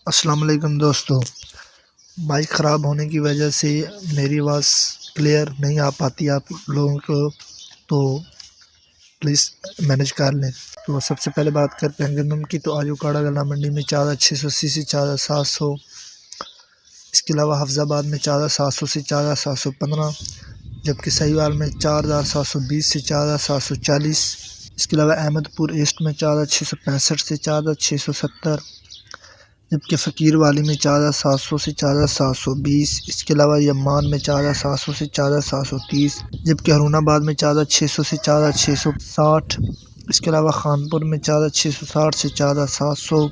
السلام علیکم دوستو، مائک خراب ہونے کی وجہ سے میری آواز کلیئر نہیں آ پاتی آپ لوگوں کو، تو پلیز مینیج کر لیں۔ تو سب سے پہلے بات کرتے ہیں گندم کی۔ تو آجو کاڑا گلا منڈی میں 14,680 سے 14,700، اس کے علاوہ حفظ آباد میں 14,700 سے 14,715، جبکہ سہیوال میں 4,720 سے 4,740، اس کے علاوہ احمد پور ایسٹ میں 14,665 سے 14,670، جبکہ فقیر والی میں 14,700 سے 14,720، اس کے علاوہ یمان میں 14,700 سے 14,730، جبکہ ہرون آباد میں 14,600 سے 14,660، اس کے علاوہ خانپور میں 14,660 سے 14,700،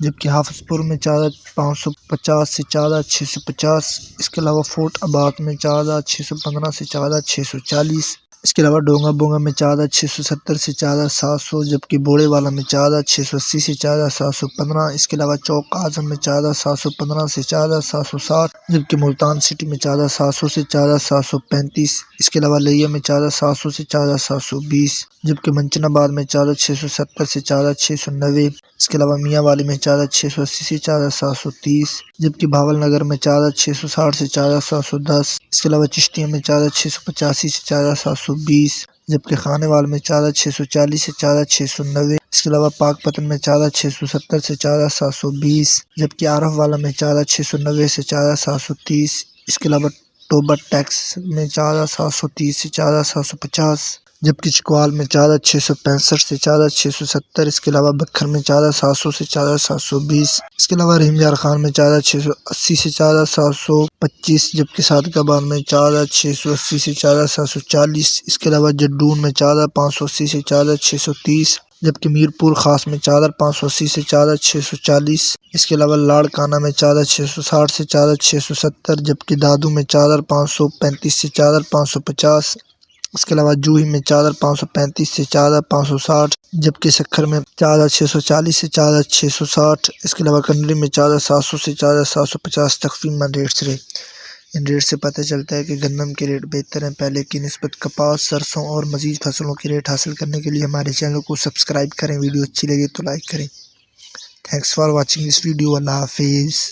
جبکہ حافظ پور میں 14,550 سے 14,650، اس کے علاوہ فورٹ آباد میں 14,615 سے 14,640، اس کے علاوہ ڈونگا بونگا میں 14,670 سے 14,700، جبکہ بوڑے والا میں 14,680 سے 14,715، اس کے علاوہ چوک اعظم میں 14,715 سے 14,760، جبکہ ملتان سٹی میں 14,700 سے 14,735، اس کے علاوہ لیا میں 14,700 سے 14,720، جبکہ منچن آباد میں 14,670 سے 14,690، اس کے علاوہ میاں والی میں 14,680 سے 14,730، جبکہ بھاول نگر میں 14,660 سے 14,710، اس کے علاوہ چشتیاں میں 14,685 سے 14,720، جبکہ خانے وال میں 14,640 سے 14,690، اس کے علاوہ پاک پتن میں 14,670 سے 14,720، جبکہ عارف والا میں 14,690 سے 14,730، اس کے علاوہ ٹوبر ٹیکس میں 14,730 سے 14,750، جبکہ چکوال میں 14,665 سے 14,670، اس کے علاوہ بکھر میں 14,700 سے 14,720، اس کے علاوہ رحیم یار خان میں 14,680 سے 14,725، جبکہ صادق آباد میں 14,680 سے 14,740، اس کے علاوہ جڈون میں 14,580 سے 14,630، جبکہ میر پور خاص میں 14,580 سے 14,640، اس کے علاوہ لاڑکانہ میں 14,660 سے 14,670، جبکہ دادو میں 14,535 سے 14,550، اس کے علاوہ جوہی میں 14,535 سے 14,560، جبکہ سکھر میں 14,640 سے 14,660، اس کے علاوہ کنڈلی میں 14,700 سے 14,750 تخفیمہ ریٹس رہے۔ ان ریٹ سے پتہ چلتا ہے کہ گندم کے ریٹ بہتر ہیں پہلے کی نسبت۔ کپاس، سرسوں اور مزید فصلوں کے ریٹ حاصل کرنے کے لیے ہمارے چینل کو سبسکرائب کریں، ویڈیو اچھی لگے تو لائک کریں۔ Thanks for watching this video. اللہ حافظ۔